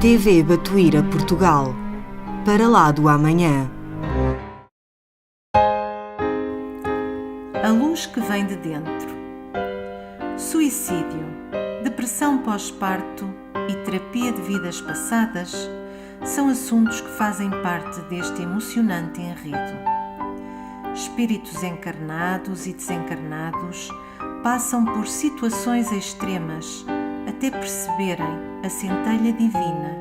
TV Batuíra Portugal, para lá do amanhã. A luz que vem de dentro. Suicídio, depressão pós-parto e terapia de vidas passadas são assuntos que fazem parte deste emocionante enredo. Espíritos encarnados e desencarnados passam por situações extremas até perceberem a centelha divina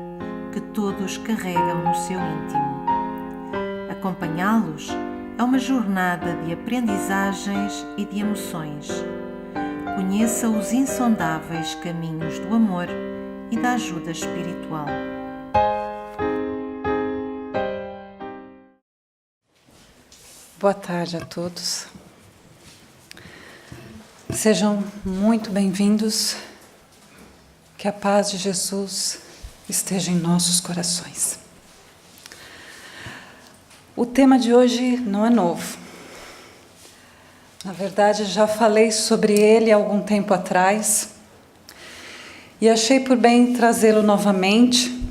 que todos carregam no seu íntimo. Acompanhá-los é uma jornada de aprendizagens e de emoções. Conheça os insondáveis caminhos do amor e da ajuda espiritual. Boa tarde a todos. Sejam muito bem-vindos. Que a paz de Jesus esteja em nossos corações. O tema de hoje não é novo. Na verdade, já falei sobre ele há algum tempo atrás e achei por bem trazê-lo novamente,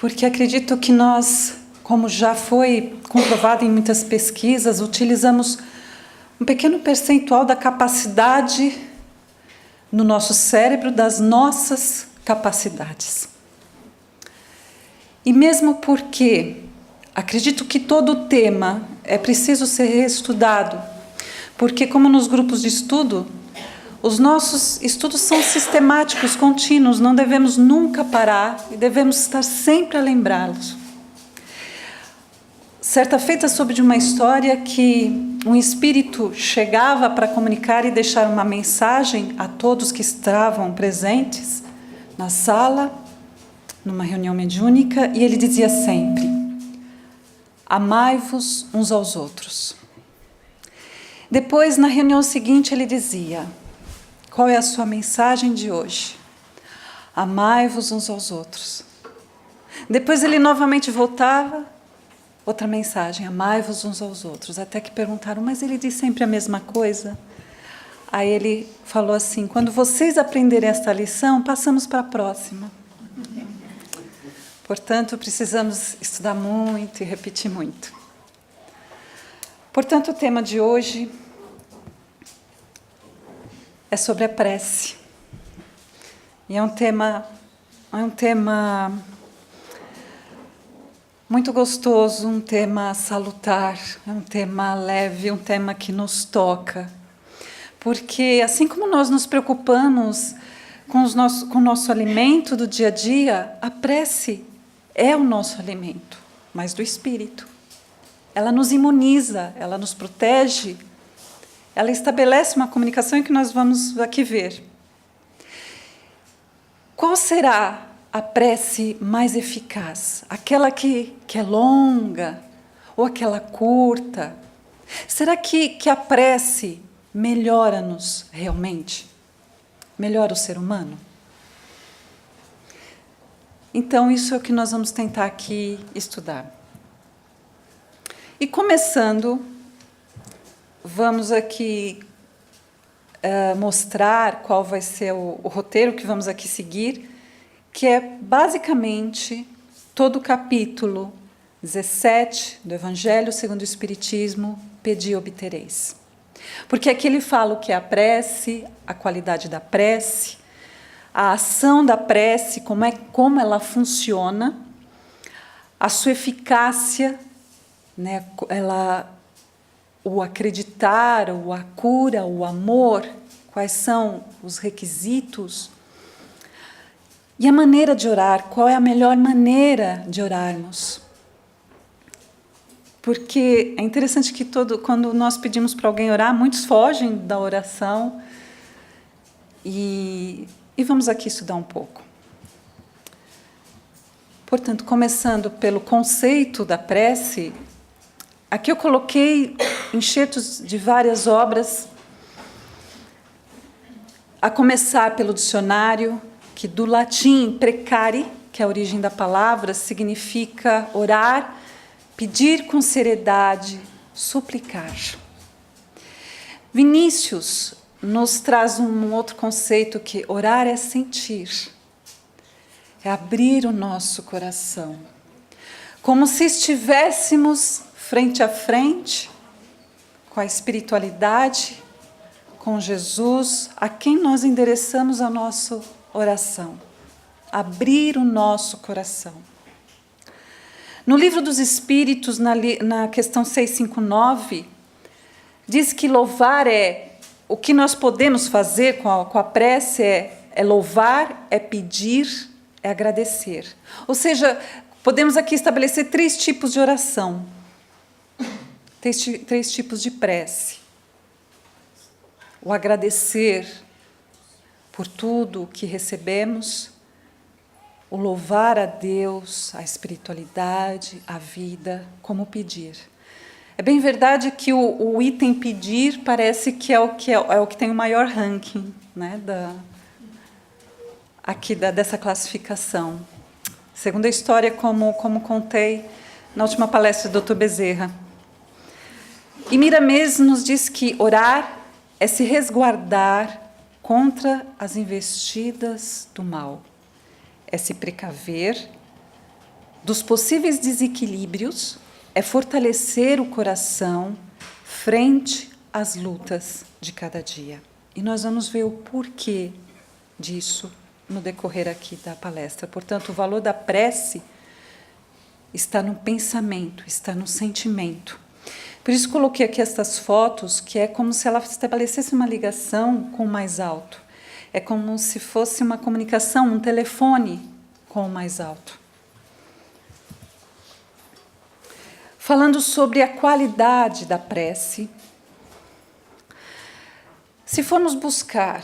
porque acredito que nós, como já foi comprovado em muitas pesquisas, utilizamos um pequeno percentual da capacidade no nosso cérebro, das nossas capacidades. E mesmo porque acredito que todo o tema é preciso ser reestudado, porque como nos grupos de estudo, os nossos estudos são sistemáticos, contínuos, não devemos nunca parar e devemos estar sempre a lembrá-los. Certa feita soube de uma história que um espírito chegava para comunicar e deixar uma mensagem a todos que estavam presentes na sala, numa reunião mediúnica, e ele dizia sempre: amai-vos uns aos outros. Depois, na reunião seguinte, ele dizia: qual é a sua mensagem de hoje? Amai-vos uns aos outros. Depois ele novamente voltava, outra mensagem: amai-vos uns aos outros. Até que perguntaram: mas ele diz sempre a mesma coisa? Aí ele falou assim: quando vocês aprenderem esta lição, passamos para a próxima. Portanto, precisamos estudar muito e repetir muito. Portanto, o tema de hoje é sobre a prece. E é um tema muito gostoso, um tema salutar, é um tema leve, um tema que nos toca. Porque assim como nós nos preocupamos com o nosso alimento do dia a dia, a prece é o nosso alimento, mas do espírito. Ela nos imuniza, ela nos protege, ela estabelece uma comunicação que nós vamos aqui ver. Qual será a prece mais eficaz? Aquela que é longa ou aquela curta? Será que a prece melhora-nos realmente? Melhora o ser humano? Então, isso é o que nós vamos tentar aqui estudar. E começando, vamos aqui mostrar qual vai ser o roteiro que vamos aqui seguir, que é basicamente todo o capítulo 17 do Evangelho segundo o Espiritismo, Pedi e obtereis. Porque aqui ele fala o que é a prece, a qualidade da prece, a ação da prece, como ela funciona, a sua eficácia, né, o acreditar, a cura, o amor, quais são os requisitos. E a maneira de orar, qual é a melhor maneira de orarmos? Porque é interessante que quando nós pedimos para alguém orar, muitos fogem da oração. E vamos aqui estudar um pouco. Portanto, começando pelo conceito da prece, aqui eu coloquei enxertos de várias obras, a começar pelo dicionário, que do latim precare, que é a origem da palavra, significa orar, pedir com seriedade, suplicar. Vinícius nos traz um outro conceito, que orar é sentir. é abrir o nosso coração, como se estivéssemos frente a frente com a espiritualidade, com Jesus, a quem nós endereçamos a nossa oração. Abrir o nosso coração. No Livro dos Espíritos, na questão 659, diz que louvar o que nós podemos fazer com a prece é louvar, é pedir, é agradecer. Ou seja, podemos aqui estabelecer 3 tipos de oração, 3 tipos de prece. O agradecer por tudo que recebemos, o louvar a Deus, a espiritualidade, a vida, como pedir. É bem verdade que o item pedir parece que é o que tem o maior ranking, né, dessa classificação. Segundo a história, como contei na última palestra do Dr. Bezerra. E Miramês nos diz que orar é se resguardar contra as investidas do mal. É se precaver dos possíveis desequilíbrios, é fortalecer o coração frente às lutas de cada dia. E nós vamos ver o porquê disso no decorrer aqui da palestra. Portanto, o valor da prece está no pensamento, está no sentimento. Por isso coloquei aqui estas fotos, que é como se ela estabelecesse uma ligação com o mais alto. É como se fosse uma comunicação, um telefone com o mais alto. Falando sobre a qualidade da prece, se formos buscar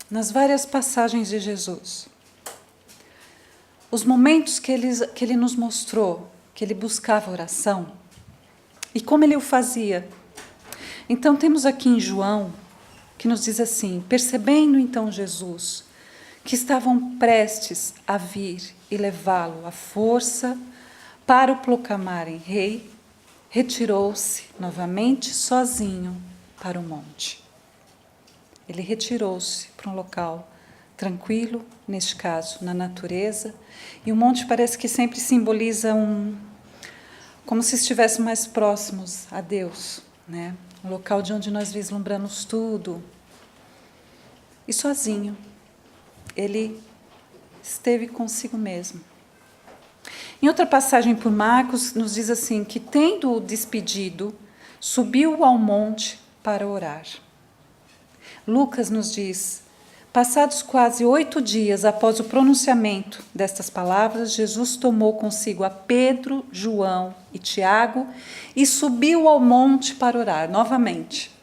nas várias passagens de Jesus, os momentos que ele nos mostrou, que ele buscava oração, e como ele o fazia. Então temos aqui em João, que nos diz assim: percebendo então Jesus que estavam prestes a vir e levá-lo à força para o proclamarem rei, retirou-se novamente sozinho para o monte. Ele retirou-se para um local tranquilo, neste caso, na natureza, e o monte parece que sempre simboliza como se estivéssemos mais próximos a Deus, né? Um local de onde nós vislumbramos tudo. E sozinho, ele esteve consigo mesmo. Em outra passagem por Marcos, nos diz assim, que tendo-o despedido, subiu ao monte para orar. Lucas nos diz: passados quase 8 dias após o pronunciamento destas palavras, Jesus tomou consigo a Pedro, João e Tiago e subiu ao monte para orar novamente.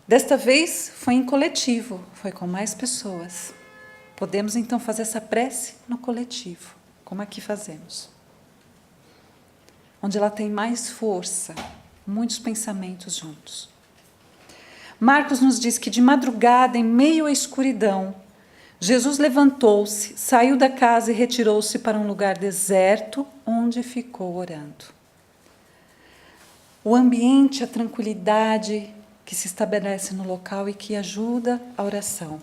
Desta vez foi em coletivo, foi com mais pessoas. Podemos então fazer essa prece no coletivo, como aqui fazemos. Onde ela tem mais força, muitos pensamentos juntos. Marcos nos diz que de madrugada, em meio à escuridão, Jesus levantou-se, saiu da casa e retirou-se para um lugar deserto, onde ficou orando. O ambiente, a tranquilidade que se estabelece no local e que ajuda a oração.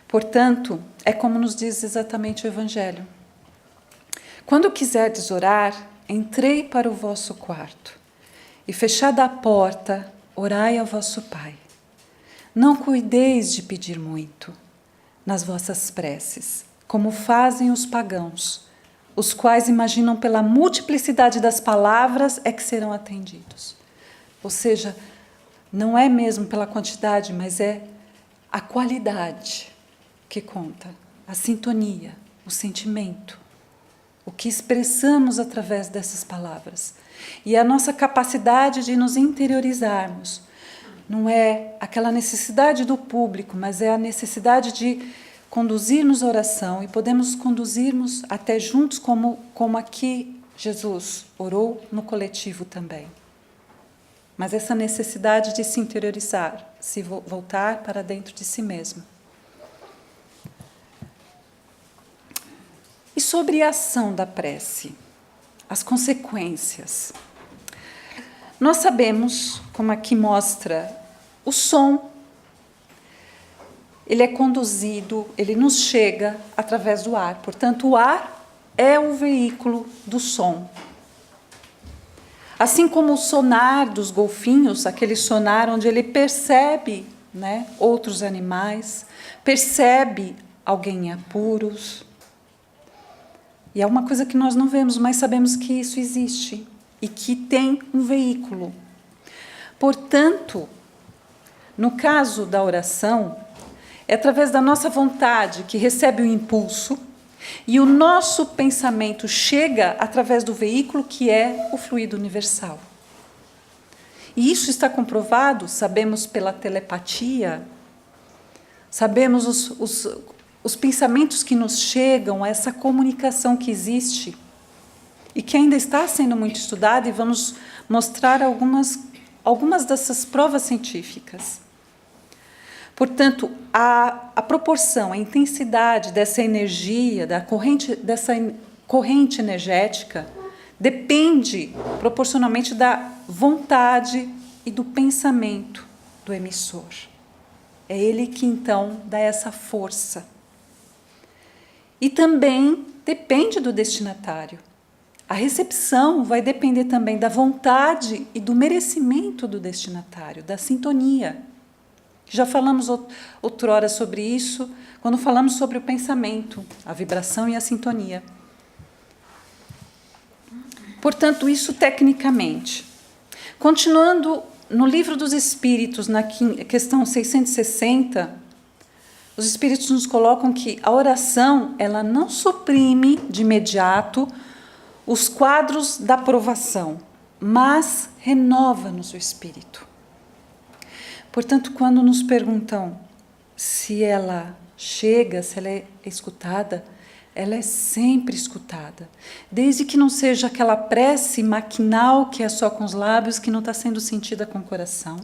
Portanto, é como nos diz exatamente o Evangelho. Quando quiserdes orar, entrei para o vosso quarto, e fechada a porta, orai ao vosso Pai. Não cuideis de pedir muito nas vossas preces, como fazem os pagãos, os quais imaginam pela multiplicidade das palavras é que serão atendidos. Ou seja, não é mesmo pela quantidade, mas é a qualidade que conta, a sintonia, o sentimento, o que expressamos através dessas palavras. E a nossa capacidade de nos interiorizarmos. Não é aquela necessidade do público, mas é a necessidade de conduzirmos a oração e podemos conduzirmos até juntos, como aqui Jesus orou no coletivo também. Mas essa necessidade de se interiorizar, se voltar para dentro de si mesmo. E sobre a ação da prece, as consequências. Nós sabemos, como aqui mostra, o som. ele é conduzido, ele nos chega através do ar. Portanto, o ar é o veículo do som. Assim como o sonar dos golfinhos, aquele sonar onde ele percebe, né, outros animais, percebe alguém em apuros. E é uma coisa que nós não vemos, mas sabemos que isso existe e que tem um veículo. Portanto, no caso da oração, é através da nossa vontade que recebe o impulso e o nosso pensamento chega através do veículo que é o fluido universal. E isso está comprovado, sabemos pela telepatia, sabemos os pensamentos que nos chegam, essa comunicação que existe e que ainda está sendo muito estudada, e vamos mostrar algumas dessas provas científicas. Portanto, a proporção, a intensidade dessa energia, dessa corrente energética, depende proporcionalmente da vontade e do pensamento do emissor. É ele que, então, dá essa força. E também depende do destinatário. A recepção vai depender também da vontade e do merecimento do destinatário, da sintonia. Já falamos outrora sobre isso, quando falamos sobre o pensamento, a vibração e a sintonia. Portanto, isso tecnicamente. Continuando no Livro dos Espíritos, na questão 660, os Espíritos nos colocam que a oração, ela não suprime de imediato os quadros da provação, mas renova-nos o espírito. Portanto, quando nos perguntam se ela chega, se ela é escutada, ela é sempre escutada, desde que não seja aquela prece maquinal que é só com os lábios, que não está sendo sentida com o coração.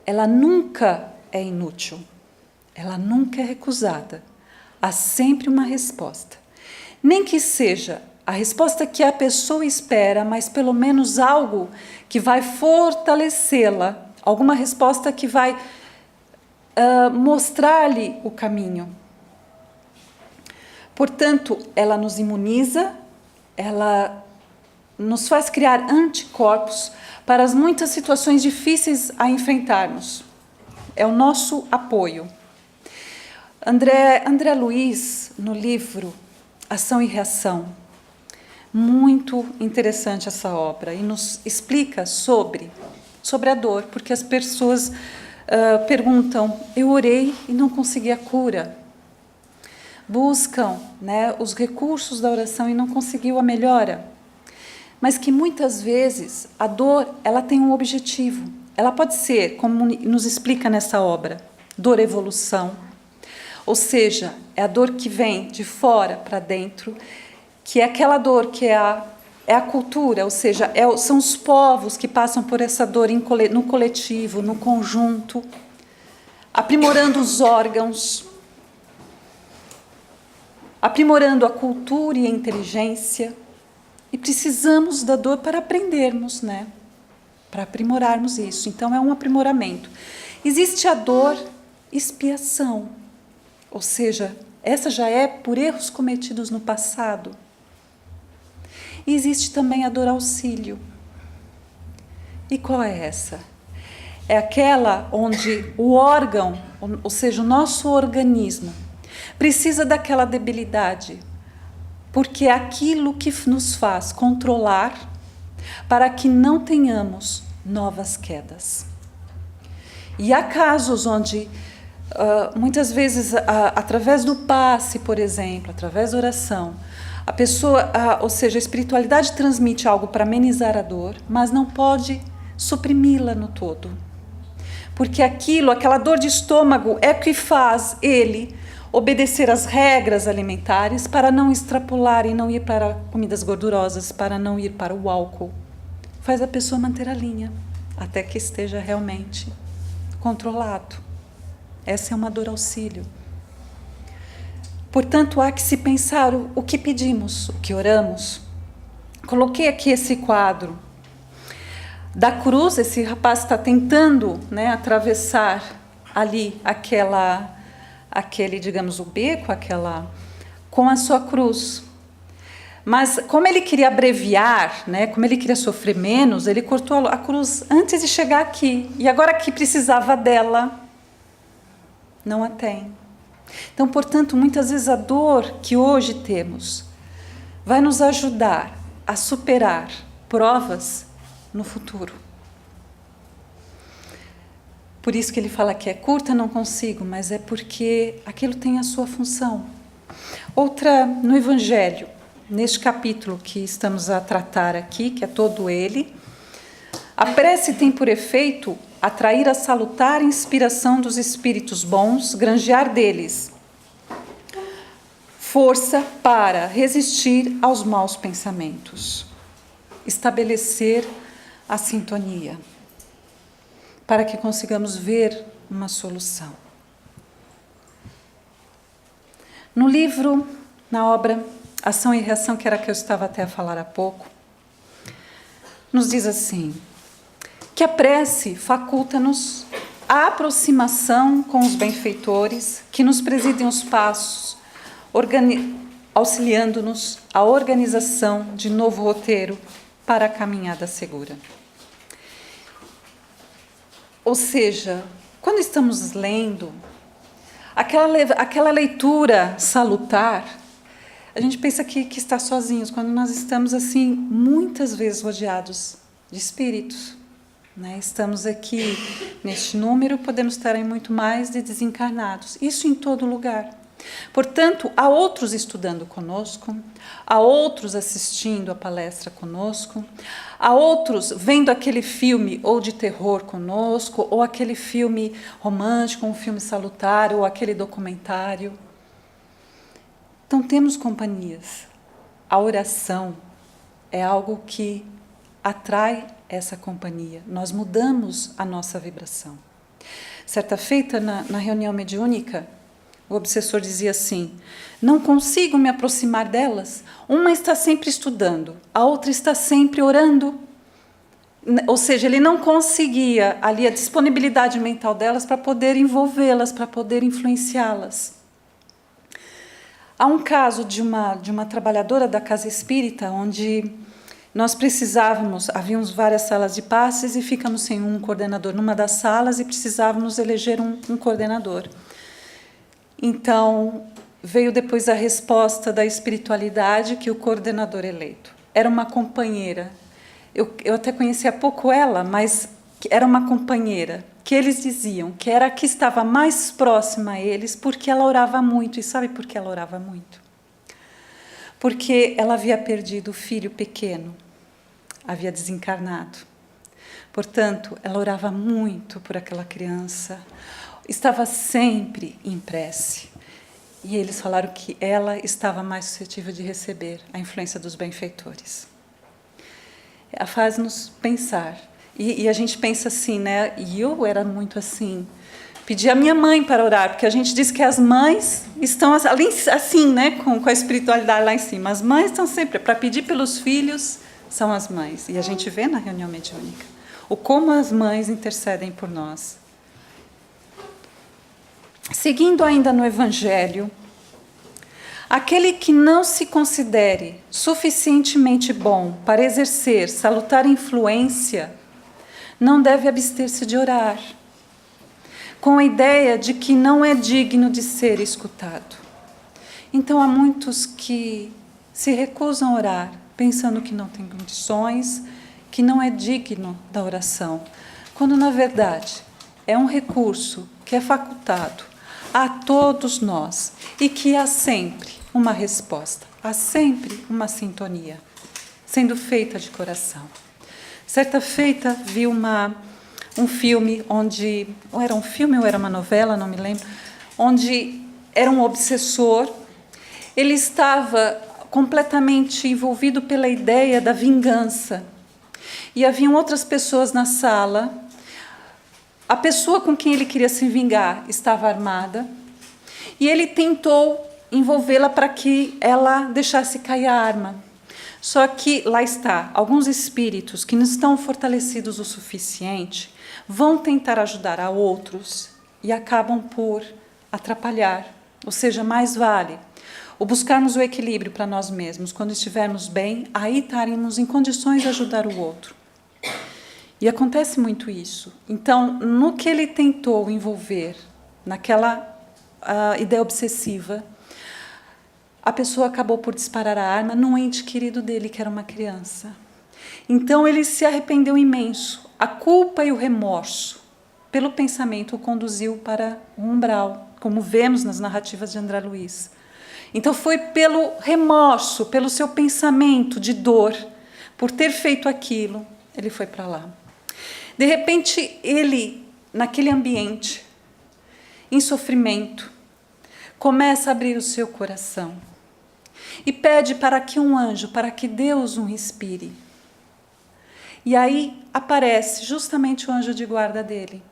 Ela nunca é inútil, ela nunca é recusada. Há sempre uma resposta. Nem que seja a resposta que a pessoa espera, mas pelo menos algo que vai fortalecê-la, alguma resposta que vai mostrar-lhe o caminho. Portanto, ela nos imuniza, ela nos faz criar anticorpos para as muitas situações difíceis a enfrentarmos. É o nosso apoio. André Luiz, no livro Ação e Reação, muito interessante essa obra, e nos explica sobre a dor, porque as pessoas perguntam, eu orei e não consegui a cura. Buscam, né, os recursos da oração e não conseguiu a melhora. Mas que muitas vezes a dor, ela tem um objetivo. Ela pode ser, como nos explica nessa obra, dor evolução, ou seja, é a dor que vem de fora para dentro, que é aquela dor que é a cultura, ou seja, são os povos que passam por essa dor no coletivo, no conjunto, aprimorando os órgãos, aprimorando a cultura e a inteligência. E precisamos da dor para aprendermos, né? Para aprimorarmos isso. Então, é um aprimoramento. Existe a dor expiação, ou seja, essa já é por erros cometidos no passado. E existe também a dor auxílio. E qual é essa? É aquela onde o órgão, ou seja, o nosso organismo, precisa daquela debilidade, porque é aquilo que nos faz controlar para que não tenhamos novas quedas. E há casos onde, muitas vezes, através do passe, por exemplo, através da oração, a pessoa, ou seja, a espiritualidade transmite algo para amenizar a dor, mas não pode suprimi-la no todo. Porque aquela dor de estômago é o que faz ele obedecer às regras alimentares para não extrapolar e não ir para comidas gordurosas, para não ir para o álcool. Faz a pessoa manter a linha, até que esteja realmente controlado. Essa é uma dor auxílio. Portanto, há que se pensar o que pedimos, o que oramos. Coloquei aqui esse quadro da cruz, esse rapaz está tentando, né, atravessar ali aquele, digamos, o beco, com a sua cruz. Mas como ele queria abreviar, né, como ele queria sofrer menos, ele cortou a cruz antes de chegar aqui. E agora que precisava dela, não a tem. Então, portanto, muitas vezes a dor que hoje temos vai nos ajudar a superar provas no futuro. Por isso que ele fala que é curta, não consigo, mas é porque aquilo tem a sua função. Outra, no Evangelho, neste capítulo que estamos a tratar aqui, que é todo ele, a prece tem por efeito atrair a salutar inspiração dos espíritos bons, granjear deles força para resistir aos maus pensamentos, estabelecer a sintonia, para que consigamos ver uma solução. No livro, na obra Ação e Reação, que era a que eu estava até a falar há pouco, nos diz assim, que a prece faculta-nos a aproximação com os benfeitores que nos presidem os passos, auxiliando-nos a organização de novo roteiro para a caminhada segura. Ou seja, quando estamos lendo, aquela leitura salutar, a gente pensa que está sozinhos, quando nós estamos assim, muitas vezes rodeados de espíritos. Né? Estamos aqui neste número, podemos estar em muito mais de desencarnados. Isso em todo lugar. Portanto, há outros estudando conosco, há outros assistindo a palestra conosco, há outros vendo aquele filme ou de terror conosco, ou aquele filme romântico, um filme salutar, ou aquele documentário. Então, temos companhias. A oração é algo que atrai essa companhia. Nós mudamos a nossa vibração. Certa feita, na reunião mediúnica, o obsessor dizia assim, não consigo me aproximar delas. Uma está sempre estudando, a outra está sempre orando. Ou seja, ele não conseguia ali a disponibilidade mental delas para poder envolvê-las, para poder influenciá-las. Há um caso de uma trabalhadora da casa espírita, onde nós precisávamos, havíamos várias salas de passes e ficamos sem um coordenador numa das salas e precisávamos eleger um coordenador. Então, veio depois a resposta da espiritualidade que o coordenador eleito era uma companheira. Eu até conheci há pouco ela, mas era uma companheira que eles diziam que era a que estava mais próxima a eles porque ela orava muito. E sabe por que ela orava muito? Porque ela havia perdido o filho pequeno, havia desencarnado. Portanto, ela orava muito por aquela criança, estava sempre em prece. E eles falaram que ela estava mais suscetível de receber a influência dos benfeitores. Faz-nos pensar. E a gente pensa assim, né? E eu era muito assim. Pedi a minha mãe para orar, porque a gente diz que as mães estão assim, né? Com a espiritualidade lá em cima. As mães estão sempre, para pedir pelos filhos, são as mães. E a gente vê na reunião mediúnica o como as mães intercedem por nós. Seguindo ainda no Evangelho, aquele que não se considere suficientemente bom para exercer salutar influência, não deve abster-se de orar, com a ideia de que não é digno de ser escutado. Então, há muitos que se recusam a orar, pensando que não tem condições, que não é digno da oração, quando, na verdade, é um recurso que é facultado a todos nós e que há sempre uma resposta, há sempre uma sintonia, sendo feita de coração. Certa feita, vi um filme onde, ou era um filme ou era uma novela, não me lembro, onde era um obsessor, ele estava completamente envolvido pela ideia da vingança. E haviam outras pessoas na sala. A pessoa com quem ele queria se vingar estava armada e ele tentou envolvê-la para que ela deixasse cair a arma. Só que, lá está, alguns espíritos que não estão fortalecidos o suficiente vão tentar ajudar a outros e acabam por atrapalhar. Ou seja, mais vale o buscarmos o equilíbrio para nós mesmos. Quando estivermos bem, aí estaremos em condições de ajudar o outro. E acontece muito isso. Então, no que ele tentou envolver, naquela ideia obsessiva, a pessoa acabou por disparar a arma num ente querido dele, que era uma criança. Então, ele se arrependeu imenso. A culpa e o remorso pelo pensamento o conduziu para o umbral, como vemos nas narrativas de André Luiz. Então, foi pelo remorso, pelo seu pensamento de dor, por ter feito aquilo, ele foi para lá. De repente, ele, naquele ambiente, em sofrimento, começa a abrir o seu coração e pede para que um anjo, para que Deus o inspire. E aí aparece justamente o anjo de guarda dele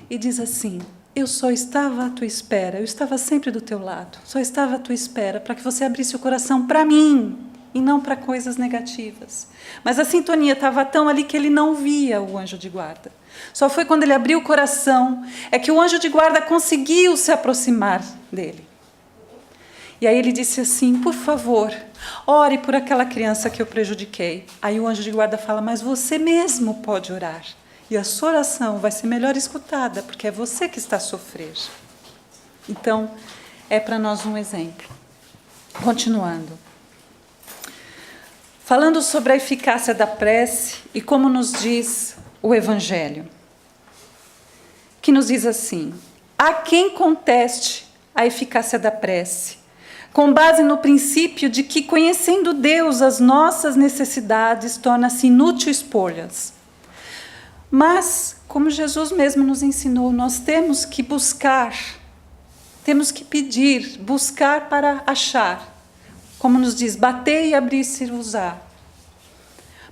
e diz assim: eu só estava à tua espera, eu estava sempre do teu lado, só estava à tua espera para que você abrisse o coração para mim e não para coisas negativas. Mas a sintonia estava tão ali que ele não via o anjo de guarda. Só foi quando ele abriu o coração é que o anjo de guarda conseguiu se aproximar dele. E aí ele disse assim: por favor, ore por aquela criança que eu prejudiquei. Aí o anjo de guarda fala: mas você mesmo pode orar. E a sua oração vai ser melhor escutada, porque é você que está a sofrer. Então, é para nós um exemplo. Continuando. Falando sobre a eficácia da prece e como nos diz o Evangelho, que nos diz assim: há quem conteste a eficácia da prece, com base no princípio de que, conhecendo Deus, as nossas necessidades tornam-se inútil expô-las. Mas, como Jesus mesmo nos ensinou, nós temos que buscar, temos que pedir, buscar para achar. Como nos diz, batei e abrir-se-vos-á.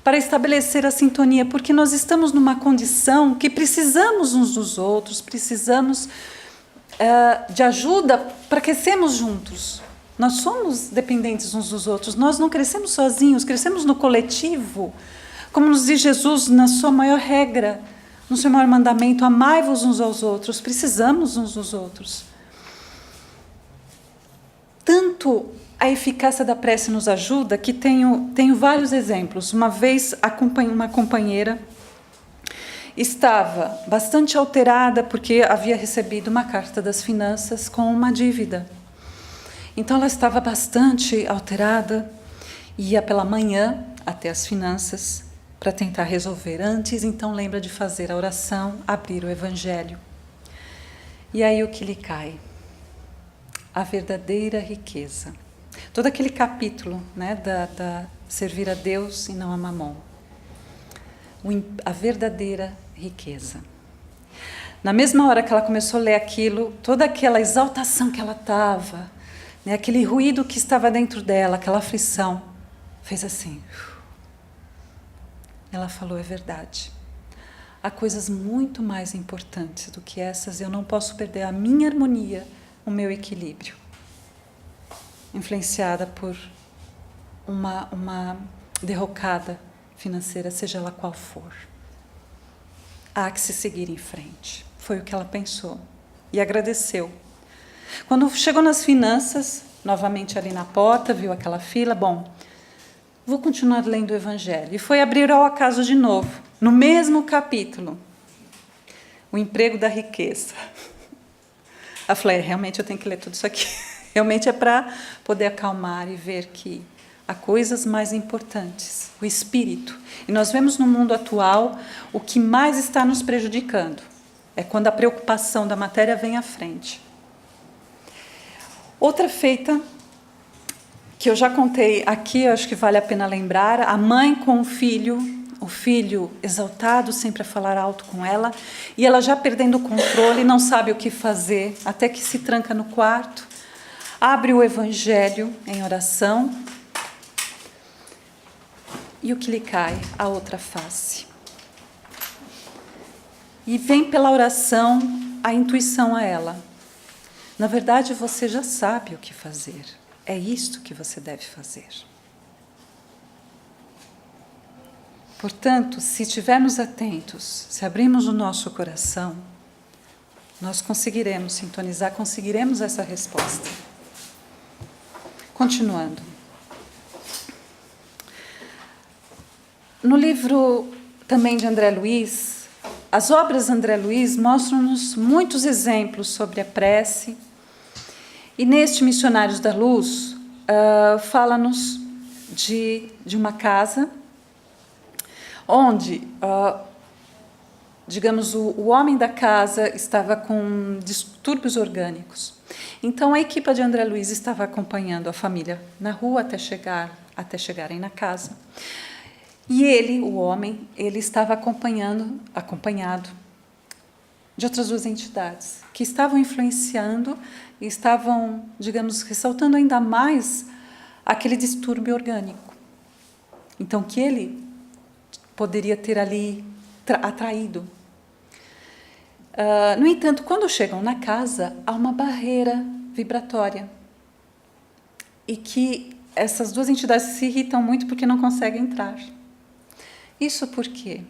Para estabelecer a sintonia, porque nós estamos numa condição que precisamos uns dos outros, precisamos de ajuda para crescermos juntos. Nós somos dependentes uns dos outros, nós não crescemos sozinhos, crescemos no coletivo. Como nos diz Jesus na sua maior regra, no seu maior mandamento: amai-vos uns aos outros, precisamos uns dos outros. Tanto a eficácia da prece nos ajuda que tenho vários exemplos. Uma vez, uma companheira estava bastante alterada porque havia recebido uma carta das finanças com uma dívida. Então, ela estava bastante alterada, ia pela manhã até as finanças para tentar resolver. Antes, então, lembra de fazer a oração, abrir o Evangelho. E aí o que lhe cai? A verdadeira riqueza. Todo aquele capítulo, né, da servir a Deus e não a Mamon. A verdadeira riqueza. Na mesma hora que ela começou a ler aquilo, toda aquela exaltação que ela estava, né, aquele ruído que estava dentro dela, aquela aflição, fez assim. Ela falou: é verdade. Há coisas muito mais importantes do que essas. Eu não posso perder a minha harmonia, o meu equilíbrio. Influenciada por uma derrocada financeira, seja ela qual for. Há que se seguir em frente. Foi o que ela pensou. E agradeceu. Quando chegou nas finanças, novamente ali na porta, viu aquela fila, bom, vou continuar lendo o Evangelho. E foi abrir ao acaso de novo, no mesmo capítulo, o emprego da riqueza. Ela falou: realmente eu tenho que ler tudo isso aqui. Realmente é para poder acalmar e ver que há coisas mais importantes, o espírito. E nós vemos no mundo atual o que mais está nos prejudicando. É quando a preocupação da matéria vem à frente. Outra feita, que eu já contei aqui, eu acho que vale a pena lembrar: a mãe com o filho exaltado, sempre a falar alto com ela, e ela já perdendo o controle, não sabe o que fazer, até que se tranca no quarto, abre o Evangelho em oração, e o que lhe cai? A outra face. E vem pela oração a intuição a ela: na verdade, você já sabe o que fazer. É isto que você deve fazer. Portanto, se estivermos atentos, se abrirmos o nosso coração, nós conseguiremos sintonizar, conseguiremos essa resposta. Continuando. No livro também de André Luiz, as obras de André Luiz mostram-nos muitos exemplos sobre a prece. E neste Missionários da Luz, fala-nos de uma casa onde, digamos, o homem da casa estava com distúrbios orgânicos. Então, a equipe de André Luiz estava acompanhando a família na rua até chegarem na casa. E ele, o homem, ele estava acompanhado de outras duas entidades que estavam influenciando e estavam, digamos, ressaltando ainda mais aquele distúrbio orgânico. Então, que ele poderia ter ali atraído. No entanto, quando chegam na casa, há uma barreira vibratória. E que essas duas entidades se irritam muito porque não conseguem entrar. Isso por quê?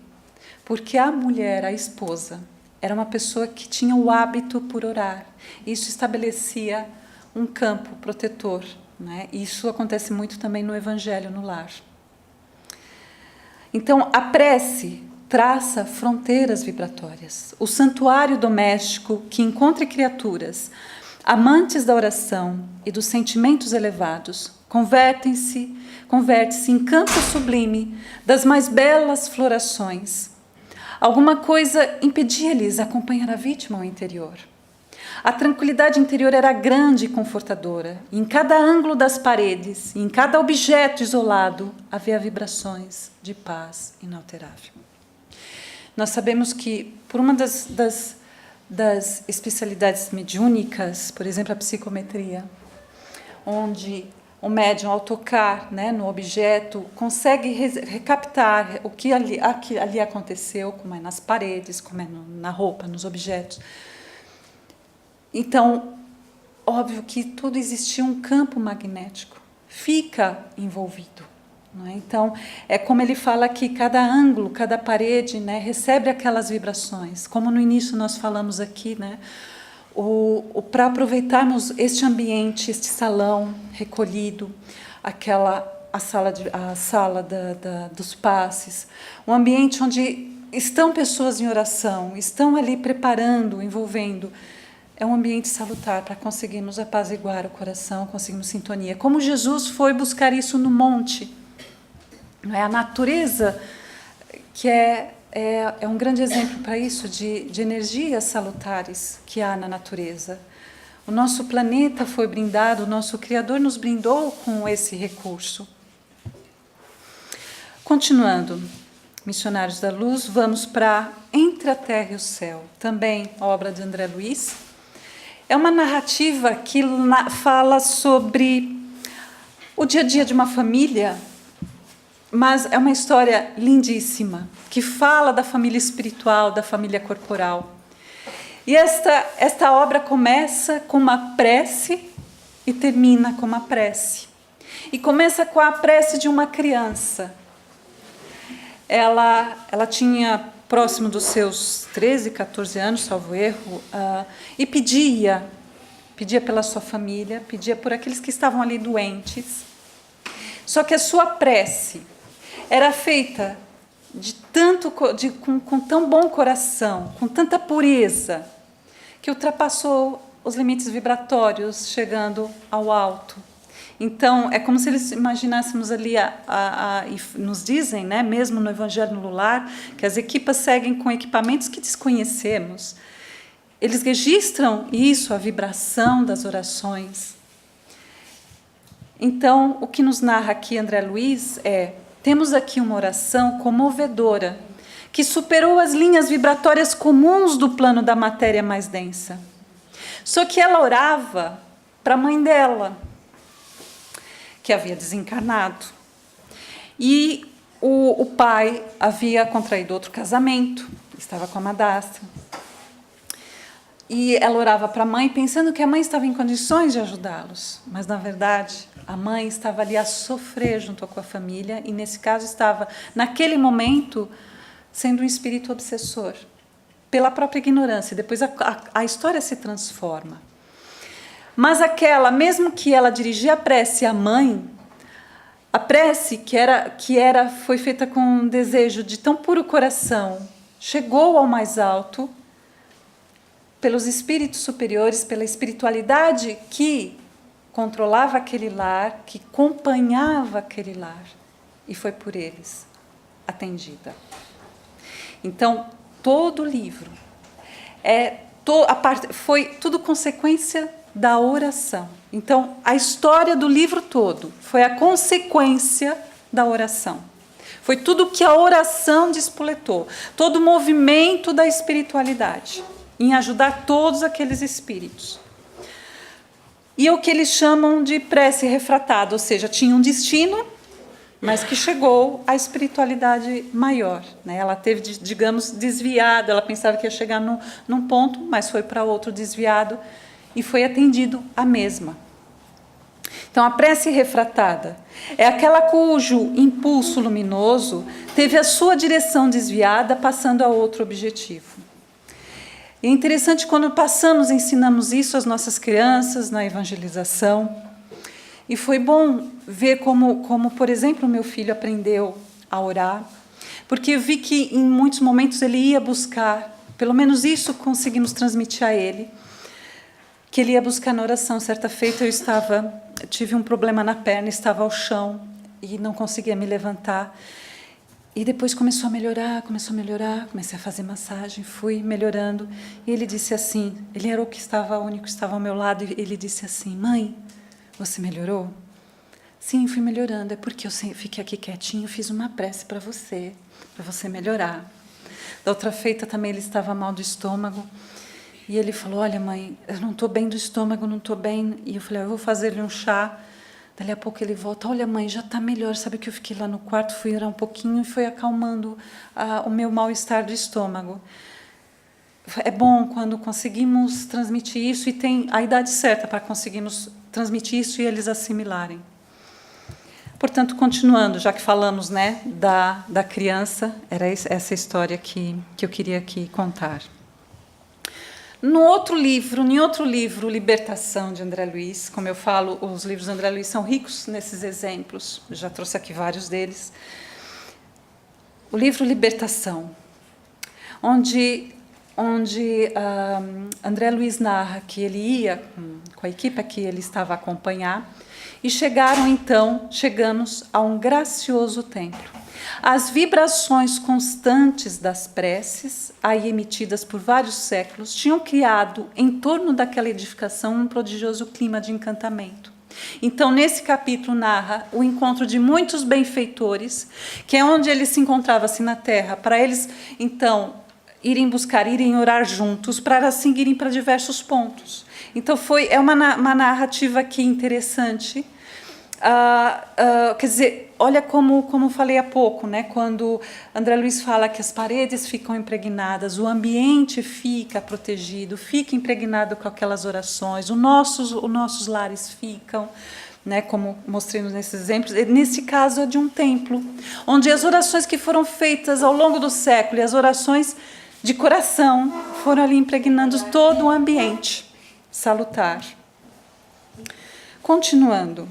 Porque a mulher, a esposa, era uma pessoa que tinha o hábito por orar. Isso estabelecia um campo protetor, né? Isso acontece muito também no Evangelho, no lar. Então, a prece traça fronteiras vibratórias. O santuário doméstico que encontra criaturas amantes da oração e dos sentimentos elevados converte-se em campo sublime das mais belas florações. Alguma coisa impedia-lhes acompanhar a vítima ao interior. A tranquilidade interior era grande e confortadora. Em cada ângulo das paredes, em cada objeto isolado, havia vibrações de paz inalterável. Nós sabemos que, por uma das especialidades mediúnicas, por exemplo, a psicometria, onde o médium, ao tocar, né, no objeto, consegue recaptar o que ali aconteceu, como é nas paredes, como é na roupa, nos objetos. Então, óbvio que tudo existia um campo magnético, fica envolvido. Não é? Então, é como ele fala que cada ângulo, cada parede, né, recebe aquelas vibrações. Como no início nós falamos aqui, né, para aproveitarmos este ambiente, este salão recolhido, a sala dos passes, um ambiente onde estão pessoas em oração, estão ali preparando, envolvendo. É um ambiente salutar para conseguirmos apaziguar o coração, conseguirmos sintonia. Como Jesus foi buscar isso no monte. Não é? A natureza, que é um grande exemplo para isso, de energias salutares que há na natureza. O nosso planeta foi brindado, o nosso Criador nos brindou com esse recurso. Continuando, Missionários da Luz, vamos para Entre a Terra e o Céu, também obra de André Luiz. É uma narrativa que fala sobre o dia a dia de uma família, mas é uma história lindíssima, que fala da família espiritual, da família corporal. E esta obra começa com uma prece e termina com uma prece. E começa com a prece de uma criança. Ela tinha próximo dos seus 13, 14 anos, salvo erro, e pedia pela sua família, pedia por aqueles que estavam ali doentes. Só que a sua prece era feita com tão bom coração, com tanta pureza, que ultrapassou os limites vibratórios, chegando ao alto. Então, é como se eles imaginássemos ali, e nos dizem, né, mesmo no Evangelho no Lar, que as equipas seguem com equipamentos que desconhecemos. Eles registram isso, a vibração das orações. Então, o que nos narra aqui André Luiz temos aqui uma oração comovedora, que superou as linhas vibratórias comuns do plano da matéria mais densa. Só que ela orava para a mãe dela, que havia desencarnado. E o pai havia contraído outro casamento, estava com a madrasta. E ela orava para a mãe, pensando que a mãe estava em condições de ajudá-los. Mas, na verdade, a mãe estava ali a sofrer junto com a família, e, nesse caso, estava, naquele momento, sendo um espírito obsessor. pela própria ignorância. Depois a história se transforma. Mas aquela, mesmo que ela dirigia a prece à mãe, a prece foi feita com um desejo de tão puro coração, chegou ao mais alto, pelos espíritos superiores, pela espiritualidade que controlava aquele lar, que acompanhava aquele lar, e foi por eles atendida. Então, todo o livro foi tudo consequência da oração. Então, a história do livro todo foi a consequência da oração. Foi tudo que a oração despoletou, todo o movimento da espiritualidade, em ajudar todos aqueles espíritos. E o que eles chamam de prece refratada, ou seja, tinha um destino, mas que chegou à espiritualidade maior, né? Ela teve, digamos, desviado, ela pensava que ia chegar num ponto, mas foi para outro desviado e foi atendido a mesma. Então, a prece refratada é aquela cujo impulso luminoso teve a sua direção desviada, passando a outro objetivo. E é interessante quando ensinamos isso às nossas crianças na evangelização. E foi bom ver como, por exemplo, o meu filho aprendeu a orar, porque eu vi que em muitos momentos ele ia buscar, pelo menos isso conseguimos transmitir a ele, que ele ia buscar na oração. Certa feita eu tive um problema na perna, estava ao chão e não conseguia me levantar. E depois começou a melhorar, comecei a fazer massagem, fui melhorando. E ele disse assim, ele era o único que estava ao meu lado, e ele disse assim: mãe, você melhorou? Sim, fui melhorando. É porque eu fiquei aqui quietinho, fiz uma prece para você melhorar. Da outra feita também ele estava mal do estômago. E ele falou: olha, mãe, eu não estou bem do estômago, não estou bem. E eu falei: eu vou fazer-lhe um chá. Dali a pouco ele volta: olha, mãe, já está melhor. Sabe que eu fiquei lá no quarto, fui orar um pouquinho e foi acalmando o meu mal-estar do estômago. É bom quando conseguimos transmitir isso e tem a idade certa para conseguirmos transmitir isso e eles assimilarem. Portanto, continuando, já que falamos, né, da criança, era essa história que eu queria aqui contar. Em outro livro, Libertação, de André Luiz, como eu falo, os livros de André Luiz são ricos nesses exemplos, eu já trouxe aqui vários deles. O livro Libertação, onde André Luiz narra que ele ia com a equipe que ele estava a acompanhar, e chegamos a um gracioso templo. As vibrações constantes das preces, aí emitidas por vários séculos, tinham criado em torno daquela edificação um prodigioso clima de encantamento. Então, nesse capítulo narra o encontro de muitos benfeitores, que é onde ele se encontrava assim na terra, para eles, então, irem orar juntos, para assim irem para diversos pontos. Então, é uma narrativa aqui interessante. Quer dizer, olha como falei há pouco, né? Quando André Luiz fala que as paredes ficam impregnadas, o ambiente fica protegido, fica impregnado com aquelas orações, os nossos lares ficam, né? Como mostrei nesses exemplos. Nesse caso é de um templo, onde as orações que foram feitas ao longo do século e as orações de coração foram ali impregnando todo o ambiente salutar. Continuando.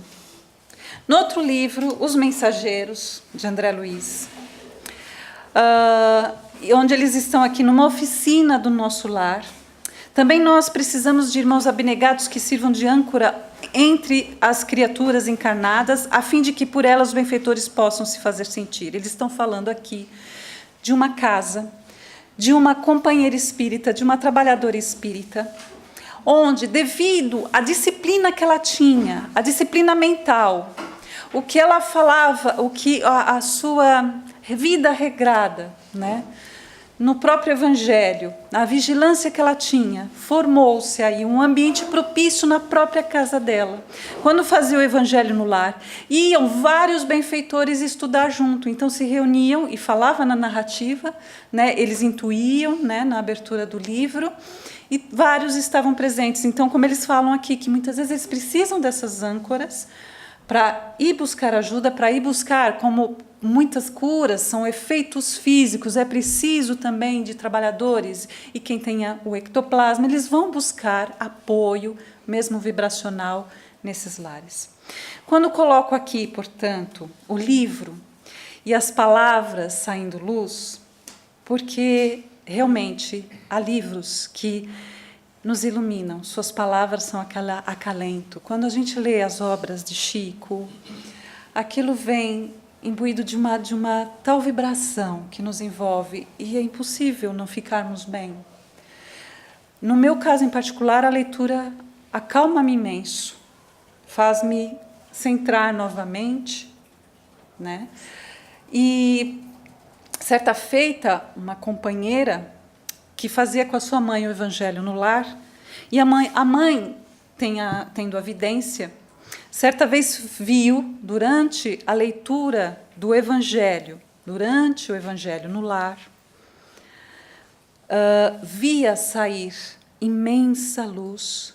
No outro livro, Os Mensageiros, de André Luiz, onde eles estão aqui numa oficina do nosso lar. Também nós precisamos de irmãos abnegados que sirvam de âncora entre as criaturas encarnadas, a fim de que por elas os benfeitores possam se fazer sentir. Eles estão falando aqui de uma casa, de uma companheira espírita, de uma trabalhadora espírita, onde, devido à disciplina que ela tinha, a disciplina mental, o que ela falava, a sua vida regrada, né? No próprio Evangelho, a vigilância que ela tinha, formou-se aí um ambiente propício na própria casa dela. Quando fazia o Evangelho no lar, iam vários benfeitores estudar junto, então se reuniam e falavam na narrativa, né? Eles intuíam, né, na abertura do livro, e vários estavam presentes. Então, como eles falam aqui, que muitas vezes eles precisam dessas âncoras para ir buscar ajuda, para ir buscar, como muitas curas são efeitos físicos, é preciso também de trabalhadores, e quem tenha o ectoplasma, eles vão buscar apoio, mesmo vibracional, nesses lares. Quando coloco aqui, portanto, o livro e as palavras saindo luz, porque realmente há livros que nos iluminam, suas palavras são aquele acalento. Quando a gente lê as obras de Chico, aquilo vem imbuído de uma tal vibração que nos envolve, e é impossível não ficarmos bem. No meu caso em particular, a leitura acalma-me imenso, faz-me centrar novamente, né? E certa feita, uma companheira que fazia com a sua mãe o evangelho no lar, e a mãe tendo a vidência, certa vez viu, durante a leitura do evangelho, durante o evangelho no lar, via sair imensa luz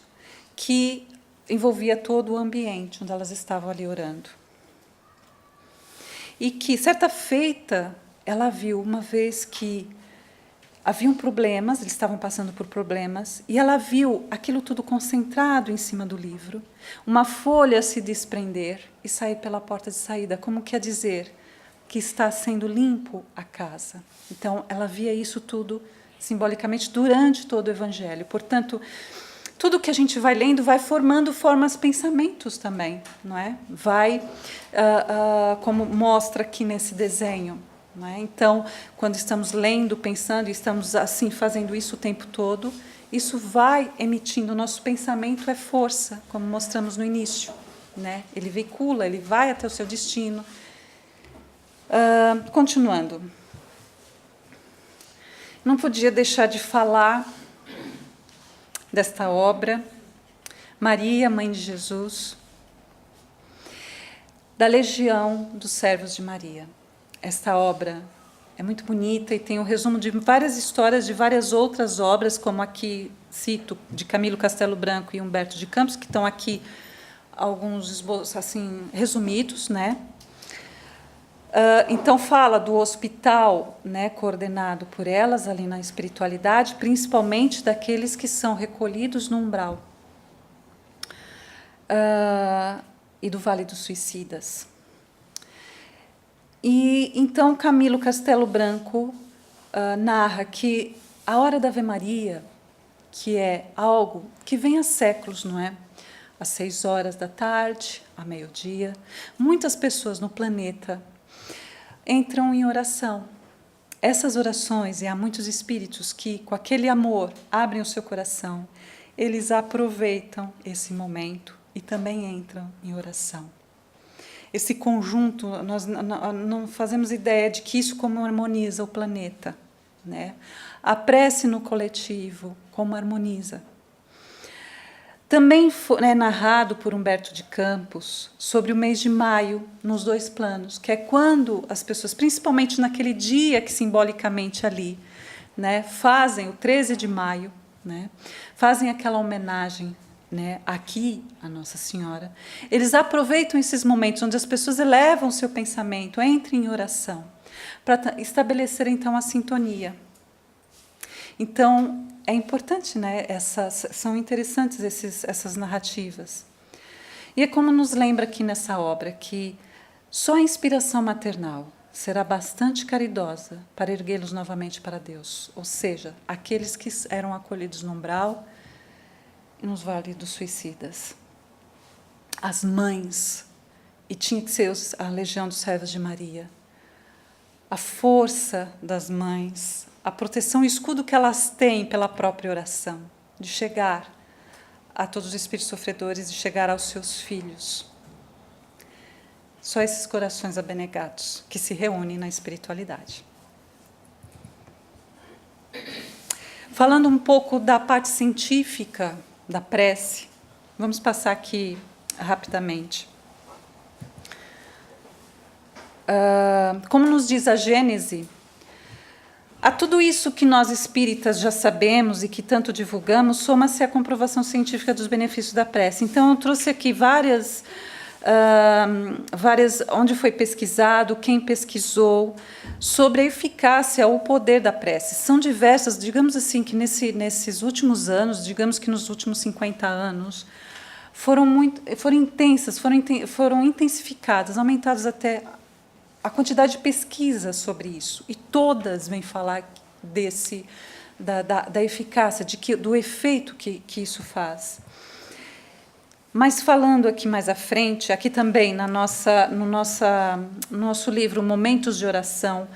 que envolvia todo o ambiente onde elas estavam ali orando. E que, certa feita, ela viu uma vez que haviam problemas, eles estavam passando por problemas, e ela viu aquilo tudo concentrado em cima do livro, uma folha se desprender e sair pela porta de saída, como quer dizer que está sendo limpo a casa. Então, ela via isso tudo simbolicamente durante todo o Evangelho. Portanto, tudo que a gente vai lendo vai formando formas, pensamentos também, não é? Vai, como mostra aqui nesse desenho. Não é? Então, quando estamos lendo, pensando, e estamos assim fazendo isso o tempo todo, isso vai emitindo. O nosso pensamento é força, como mostramos no início, né? Ele veicula, ele vai até o seu destino. Continuando. Não podia deixar de falar desta obra, Maria, Mãe de Jesus, da Legião dos Servos de Maria. Esta obra é muito bonita e tem um resumo de várias histórias de várias outras obras, como aqui cito, de Camilo Castelo Branco e Humberto de Campos, que estão aqui alguns esboços assim, resumidos, né? Então fala do hospital, né, coordenado por elas ali na espiritualidade, principalmente daqueles que são recolhidos no umbral, e do Vale dos Suicidas. E então Camilo Castelo Branco narra que a hora da Ave Maria, que é algo que vem há séculos, não é? Às 6 horas da tarde, a meio-dia, muitas pessoas no planeta entram em oração. Essas orações, e há muitos espíritos que, com aquele amor, abrem o seu coração, eles aproveitam esse momento e também entram em oração. Esse conjunto, nós não fazemos ideia de que isso como harmoniza o planeta, né? A prece no coletivo, como harmoniza. Também é narrado por Humberto de Campos sobre o mês de maio, nos 2 planos, que é quando as pessoas, principalmente naquele dia que simbolicamente ali, né, fazem o 13 de maio, né, fazem aquela homenagem, né, aqui a Nossa Senhora. Eles aproveitam esses momentos onde as pessoas elevam o seu pensamento, entram em oração, para estabelecer então a sintonia. Então, é importante, né? São interessantes essas narrativas. E é como nos lembra aqui nessa obra que só a inspiração maternal será bastante caridosa para erguê-los novamente para Deus, ou seja, aqueles que eram acolhidos no umbral e nos Vales dos Suicidas. As mães, e tinha que ser a Legião dos Servos de Maria, a força das mães, a proteção e escudo que elas têm pela própria oração, de chegar a todos os espíritos sofredores, de chegar aos seus filhos. Só esses corações abnegados que se reúnem na espiritualidade. Falando um pouco da parte científica da prece, vamos passar aqui rapidamente. Como nos diz a Gênese, a tudo isso que nós espíritas já sabemos e que tanto divulgamos, soma-se a comprovação científica dos benefícios da prece. Então, eu trouxe aqui várias onde foi pesquisado, quem pesquisou, sobre a eficácia, o poder da prece. São diversas, digamos assim, que nesses últimos anos, digamos que nos últimos 50 anos, foram intensas, foram intensificadas, aumentadas até a quantidade de pesquisas sobre isso. E todas vêm falar da eficácia, do efeito que isso faz. Mas falando aqui mais à frente, aqui também no nosso livro Momentos de Oração,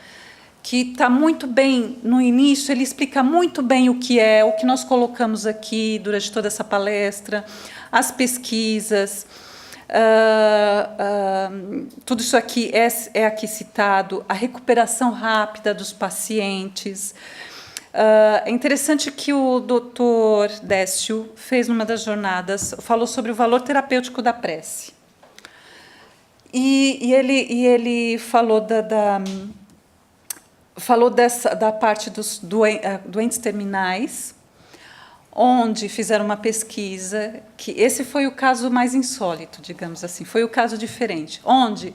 que está muito bem no início, ele explica muito bem o que nós colocamos aqui durante toda essa palestra, as pesquisas, tudo isso aqui é aqui citado, a recuperação rápida dos pacientes. É interessante que o Dr. Décio fez numa das jornadas, falou sobre o valor terapêutico da prece. E ele falou da parte dos doentes terminais, onde fizeram uma pesquisa, que esse foi o caso mais insólito, digamos assim, foi o caso diferente, onde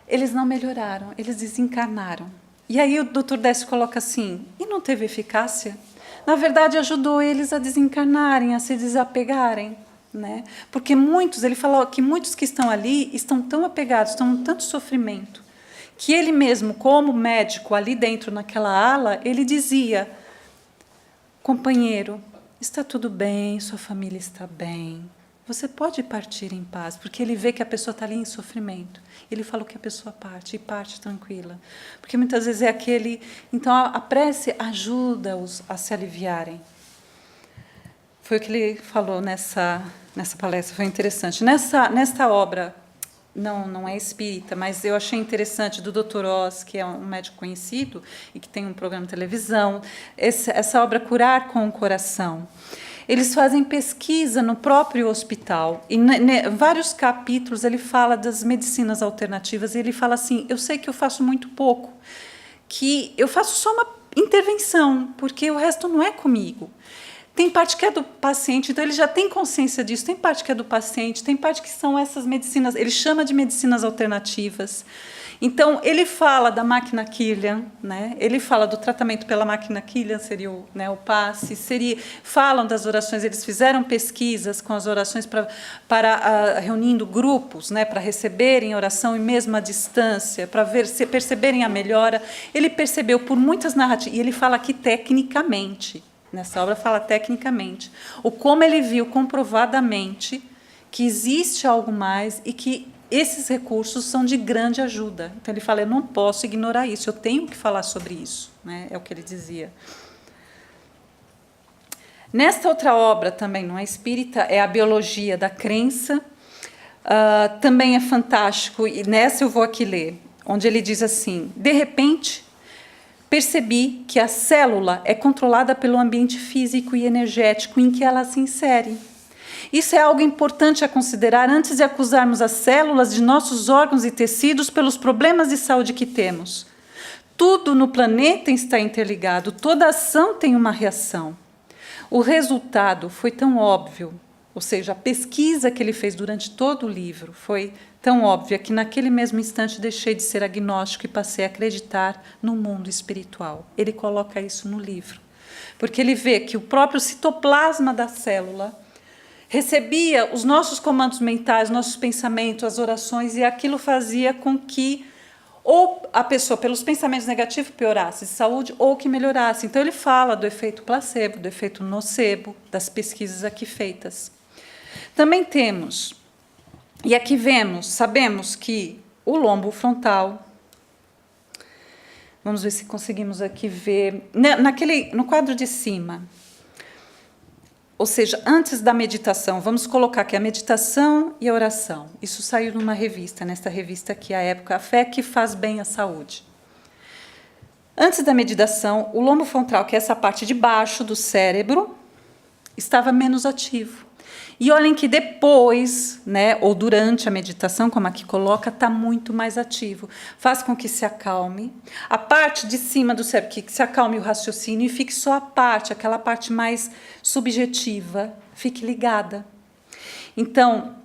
eles não melhoraram, eles desencarnaram. E aí o Dr. Décio coloca assim, e não teve eficácia? Na verdade, ajudou eles a desencarnarem, a se desapegarem, né? Porque ele falou que muitos que estão ali estão tão apegados, estão em tanto sofrimento, que ele mesmo, como médico, ali dentro naquela ala, ele dizia, companheiro, está tudo bem, sua família está bem, você pode partir em paz, porque ele vê que a pessoa está ali em sofrimento. Ele falou que a pessoa parte, e parte tranquila. Porque muitas vezes é aquele... Então, a prece ajuda-os a se aliviarem. Foi o que ele falou nessa palestra, foi interessante. Nesta obra, não é espírita, mas eu achei interessante, do Dr. Oz, que é um médico conhecido, e que tem um programa de televisão, essa obra Curar com o Coração. Eles fazem pesquisa no próprio hospital, e em vários capítulos ele fala das medicinas alternativas, e ele fala assim, eu sei que eu faço muito pouco, que eu faço só uma intervenção, porque o resto não é comigo. Tem parte que é do paciente, então ele já tem consciência disso, tem parte que é do paciente, tem parte que são essas medicinas, ele chama de medicinas alternativas. Então, ele fala da máquina Killian, né? Ele fala do tratamento pela máquina Killian, seria o passe, falam das orações, eles fizeram pesquisas com as orações reunindo grupos, né, para receberem oração e mesmo à distância, para perceberem a melhora. Ele percebeu por muitas narrativas, e ele fala aqui tecnicamente, nessa obra fala tecnicamente, como ele viu comprovadamente que existe algo mais e que esses recursos são de grande ajuda. Então, ele fala, eu não posso ignorar isso, eu tenho que falar sobre isso, né? É o que ele dizia. Nesta outra obra, também não é espírita, é a Biologia da Crença, também é fantástico, e nessa eu vou aqui ler, onde ele diz assim, de repente, percebi que a célula é controlada pelo ambiente físico e energético em que ela se insere. Isso é algo importante a considerar antes de acusarmos as células de nossos órgãos e tecidos pelos problemas de saúde que temos. Tudo no planeta está interligado, toda ação tem uma reação. O resultado foi tão óbvio, ou seja, a pesquisa que ele fez durante todo o livro foi tão óbvia que naquele mesmo instante deixei de ser agnóstico e passei a acreditar no mundo espiritual. Ele coloca isso no livro, porque ele vê que o próprio citoplasma da célula recebia os nossos comandos mentais, nossos pensamentos, as orações, e aquilo fazia com que ou a pessoa, pelos pensamentos negativos, piorasse de saúde, ou que melhorasse. Então, ele fala do efeito placebo, do efeito nocebo, das pesquisas aqui feitas. Também temos, e aqui sabemos que o lombo frontal, vamos ver se conseguimos aqui ver, no quadro de cima, ou seja, antes da meditação, vamos colocar aqui a meditação e a oração. Isso saiu numa revista, nesta revista aqui, à época, A Fé que Faz Bem à Saúde. Antes da meditação, o lombo frontal, que é essa parte de baixo do cérebro, estava menos ativo. E olhem que depois, né, ou durante a meditação, como aqui coloca, está muito mais ativo. Faz com que se acalme. A parte de cima do cérebro, que se acalme o raciocínio e fique só aquela parte mais subjetiva, fique ligada. Então,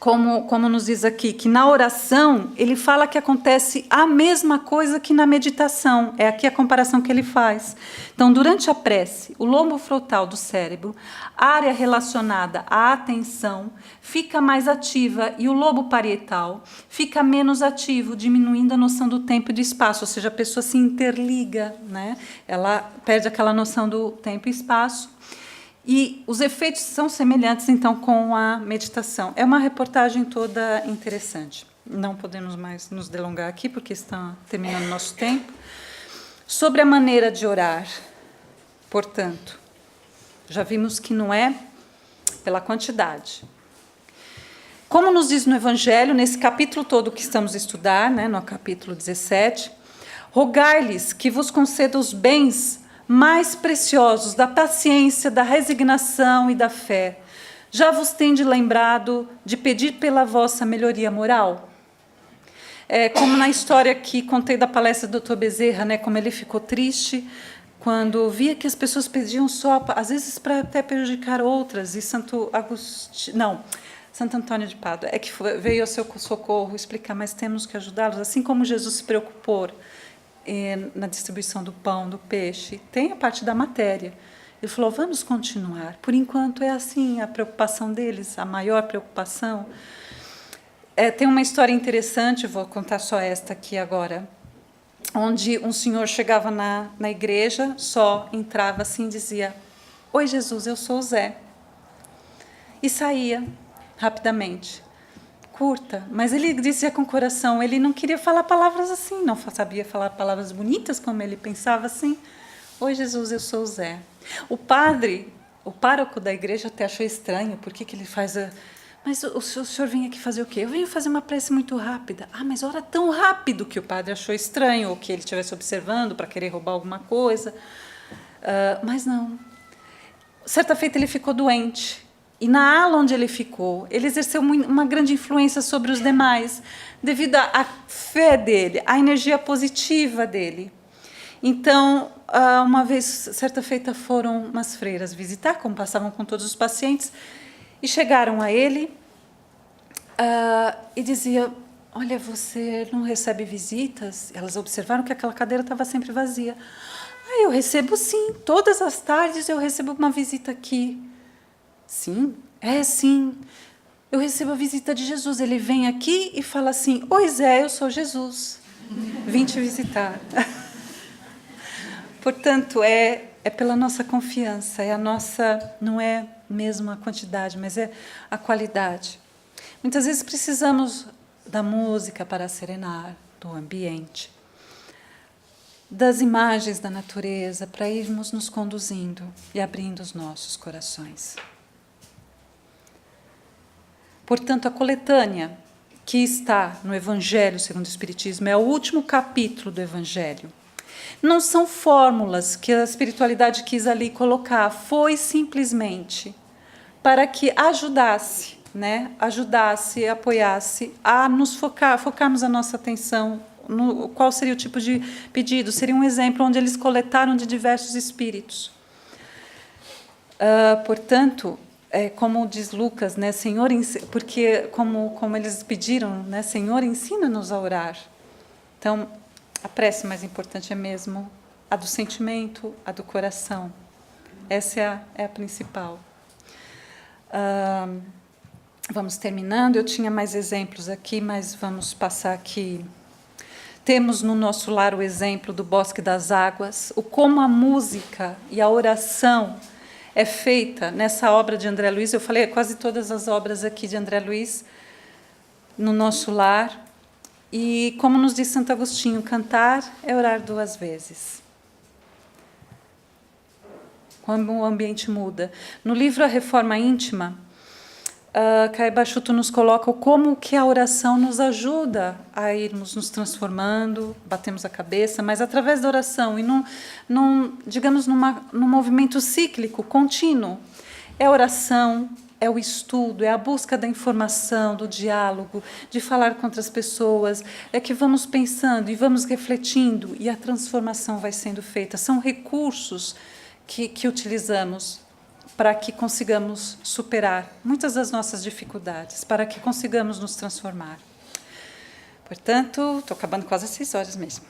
como nos diz aqui, que na oração ele fala que acontece a mesma coisa que na meditação. É aqui a comparação que ele faz. Então, durante a prece, o lobo frontal do cérebro, área relacionada à atenção, fica mais ativa e o lobo parietal fica menos ativo, diminuindo a noção do tempo e do espaço, ou seja, a pessoa se interliga, né? Ela perde aquela noção do tempo e espaço. E os efeitos são semelhantes, então, com a meditação. É uma reportagem toda interessante. Não podemos mais nos delongar aqui, porque está terminando nosso tempo. Sobre a maneira de orar, portanto, já vimos que não é pela quantidade. Como nos diz no Evangelho, nesse capítulo todo que estamos a estudar, né, no capítulo 17, rogai-lhes que vos conceda os bens mais preciosos da paciência, da resignação e da fé. Já vos tende lembrado de pedir pela vossa melhoria moral? Como na história que contei da palestra do Dr. Bezerra, né, como ele ficou triste quando via que as pessoas pediam só, às vezes para até prejudicar outras, e Santo Antônio de Pádua, que veio ao seu socorro explicar, mas temos que ajudá-los, assim como Jesus se preocupou na distribuição do pão, do peixe, tem a parte da matéria. Ele falou, vamos continuar. Por enquanto é assim a preocupação deles, a maior preocupação. Tem uma história interessante, vou contar só esta aqui agora, onde um senhor chegava na igreja, só entrava assim e dizia, oi Jesus, eu sou o Zé. E saía rapidamente. Curta, mas ele dizia com o coração, ele não queria falar palavras assim, não sabia falar palavras bonitas como ele pensava assim. Oi Jesus, eu sou o Zé. O pároco da igreja até achou estranho, por que ele faz mas o senhor vem aqui fazer o quê? Eu venho fazer uma prece muito rápida. Mas ora tão rápido que o padre achou estranho, ou que ele estivesse observando para querer roubar alguma coisa. Mas não. Certa feita ele ficou doente. E na ala onde ele ficou, ele exerceu uma grande influência sobre os demais, devido à fé dele, à energia positiva dele. Então, uma vez, certa feita, foram umas freiras visitar, como passavam com todos os pacientes, e chegaram a ele e diziam, olha, você não recebe visitas? Elas observaram que aquela cadeira estava sempre vazia. Eu recebo sim, todas as tardes eu recebo uma visita aqui. Sim, sim. Eu recebo a visita de Jesus. Ele vem aqui e fala assim, oi Zé, eu sou Jesus. Vim te visitar. Portanto, é pela nossa confiança, não é mesmo a quantidade, mas é a qualidade. Muitas vezes precisamos da música para serenar, do ambiente, das imagens da natureza, para irmos nos conduzindo e abrindo os nossos corações. Portanto, a coletânea que está no Evangelho segundo o Espiritismo é o último capítulo do Evangelho. Não são fórmulas que a espiritualidade quis ali colocar, foi simplesmente para que ajudasse, apoiasse a nos focarmos a nossa atenção no qual seria o tipo de pedido. Seria um exemplo onde eles coletaram de diversos espíritos. Portanto, como diz Lucas, né, Senhor, porque como eles pediram, né, Senhor, ensina-nos a orar. Então, a prece mais importante é mesmo a do sentimento, a do coração. Essa é a principal. Vamos terminando. Eu tinha mais exemplos aqui, mas vamos passar aqui. Temos no nosso lar o exemplo do Bosque das Águas, como a música e a oração é feita nessa obra de André Luiz. Eu falei quase todas as obras aqui de André Luiz no nosso lar. E como nos diz Santo Agostinho, cantar é orar 2 vezes. Quando o ambiente muda. No livro A Reforma Íntima, Caiba Chuto nos coloca como que a oração nos ajuda a irmos nos transformando, batemos a cabeça, mas através da oração e digamos, num movimento cíclico, contínuo. É oração, é o estudo, é a busca da informação, do diálogo, de falar com outras pessoas, é que vamos pensando e vamos refletindo e a transformação vai sendo feita. São recursos que utilizamos para que consigamos superar muitas das nossas dificuldades, para que consigamos nos transformar. Portanto, estou acabando quase às 6 horas mesmo.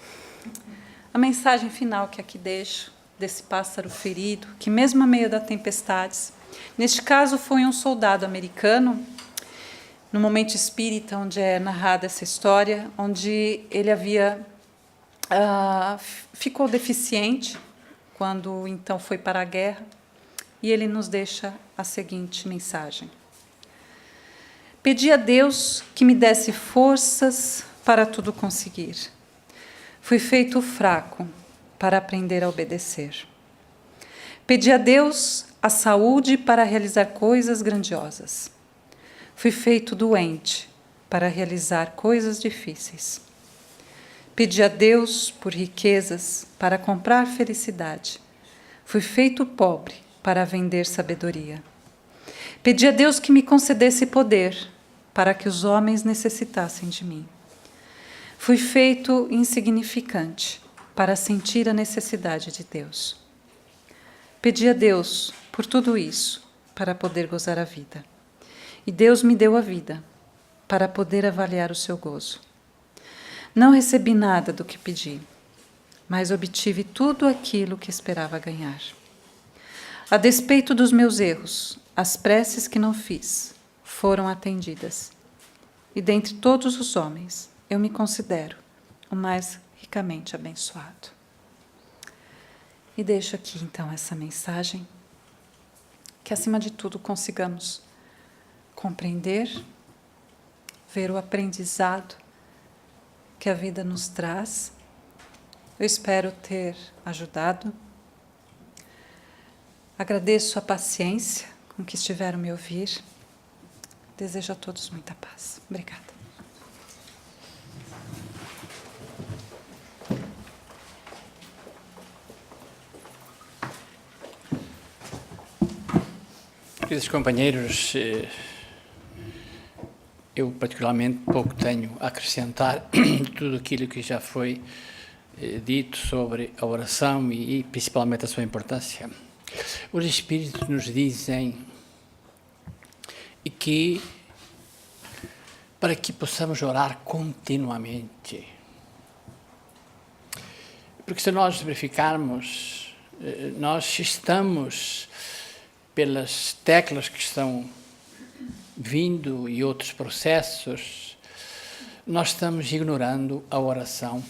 A mensagem final que aqui deixo, desse pássaro ferido, que mesmo a meio das tempestades, neste caso foi um soldado americano, no momento espírita, onde é narrada essa história, onde ele ficou deficiente, quando então foi para a guerra, e ele nos deixa a seguinte mensagem. Pedi a Deus que me desse forças para tudo conseguir. Fui feito fraco para aprender a obedecer. Pedi a Deus a saúde para realizar coisas grandiosas. Fui feito doente para realizar coisas difíceis. Pedi a Deus por riquezas para comprar felicidade. Fui feito pobre para vender sabedoria. Pedi a Deus que me concedesse poder para que os homens necessitassem de mim. Fui feito insignificante para sentir a necessidade de Deus. Pedi a Deus por tudo isso para poder gozar a vida. E Deus me deu a vida para poder avaliar o seu gozo. Não recebi nada do que pedi, mas obtive tudo aquilo que esperava ganhar. A despeito dos meus erros, as preces que não fiz foram atendidas. E dentre todos os homens, eu me considero o mais ricamente abençoado. E deixo aqui, então, essa mensagem, que, acima de tudo, consigamos compreender, ver o aprendizado que a vida nos traz. Eu espero ter ajudado. Agradeço a paciência com que estiveram me ouvir. Desejo a todos muita paz. Obrigada. Queridos companheiros, eu particularmente pouco tenho a acrescentar tudo aquilo que já foi dito sobre a oração e principalmente a sua importância. Os Espíritos nos dizem que para que possamos orar continuamente, porque se nós verificarmos, nós estamos pelas teclas que estão vindo e outros processos, nós estamos ignorando a oração.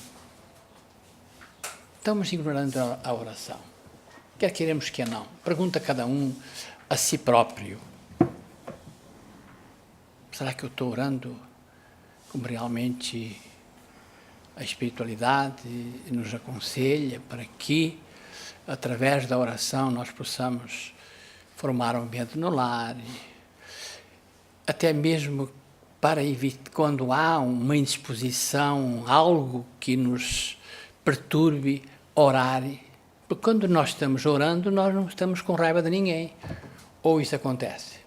Estamos ignorando a oração. Quer queremos, quer não. Pergunta cada um a si próprio. Será que eu estou orando como realmente a espiritualidade nos aconselha para que, através da oração, nós possamos formar um ambiente no lar, até mesmo para evitar, quando há uma indisposição, algo que nos perturbe, orar. Porque quando nós estamos orando, nós não estamos com raiva de ninguém. Ou isso acontece?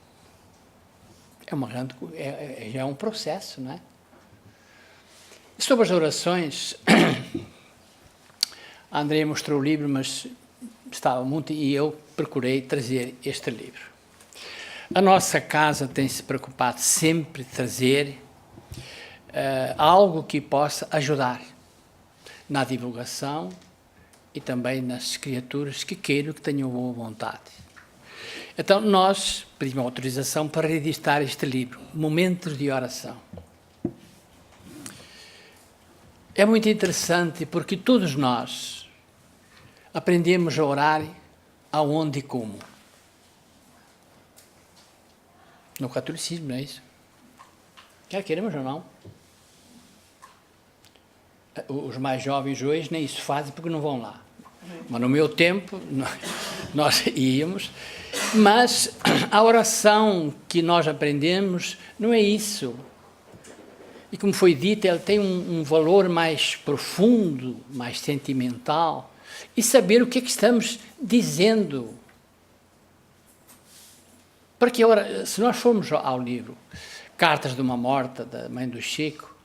Já é um processo, não é? Sobre as orações, a Andréia mostrou o livro, mas estava muito, e eu procurei trazer este livro. A nossa casa tem-se preocupado sempre de trazer algo que possa ajudar na divulgação e também nas criaturas que queiram, que tenham boa vontade. Então, nós pedimos autorização para reeditar este livro, Momentos de Oração. É muito interessante porque todos nós aprendemos a orar aonde e como. No catolicismo, não é isso? Quer queremos ou não? Os mais jovens hoje nem isso fazem porque não vão lá. Mas no meu tempo nós íamos. Mas a oração que nós aprendemos não é isso. E como foi dito, ela tem um valor mais profundo, mais sentimental. E saber o que é que estamos dizendo. Porque agora, se nós formos ao livro Cartas de uma Morta, da mãe do Chico,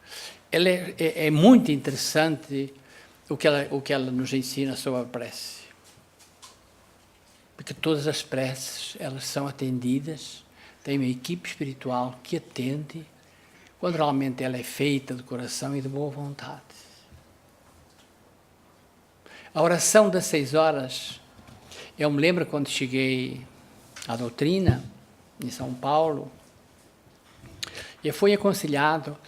ela é muito interessante o que ela nos ensina sobre a prece. porque todas as preces, elas são atendidas, tem uma equipe espiritual que atende, quando realmente ela é feita de coração e de boa vontade. A oração das 6 horas, eu me lembro quando cheguei à doutrina, em São Paulo, eu fui aconselhado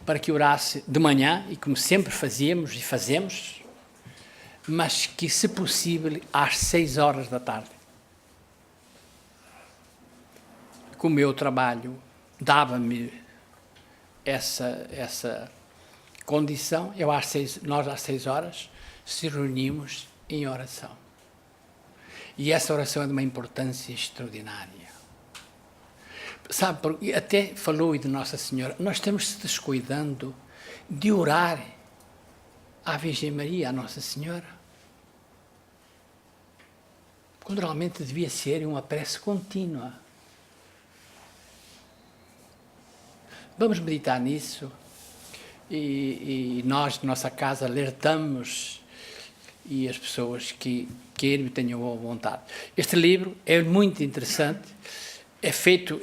para que orasse de manhã, e como sempre fazíamos e fazemos, mas que, se possível, às 6 horas da tarde. O meu trabalho dava-me essa condição. Nós, às 6 horas, se reunimos em oração. E essa oração é de uma importância extraordinária. Sabe, até falou de Nossa Senhora, nós estamos se descuidando de orar à Virgem Maria, à Nossa Senhora, quando realmente devia ser uma prece contínua. Vamos meditar nisso e nós, de nossa casa, alertamos e as pessoas que queiram e tenham boa vontade. Este livro é muito interessante, é feito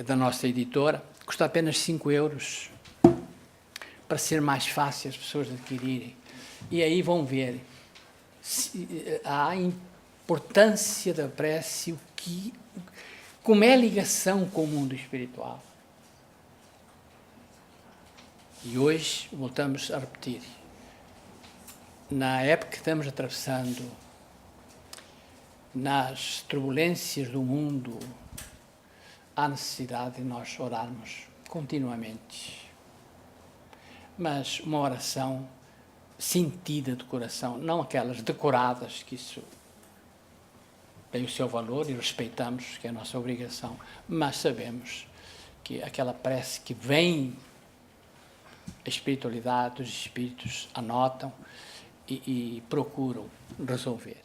da nossa editora, custa apenas 5 euros, para ser mais fácil as pessoas adquirirem. E aí vão ver a importância da prece, como é a ligação com o mundo espiritual. E hoje voltamos a repetir, na época que estamos atravessando, nas turbulências do mundo, há necessidade de nós orarmos continuamente. Mas uma oração sentida de coração, não aquelas decoradas, que isso tem o seu valor e respeitamos, que é a nossa obrigação, mas sabemos que aquela prece que vem, a espiritualidade, os espíritos anotam e procuram resolver.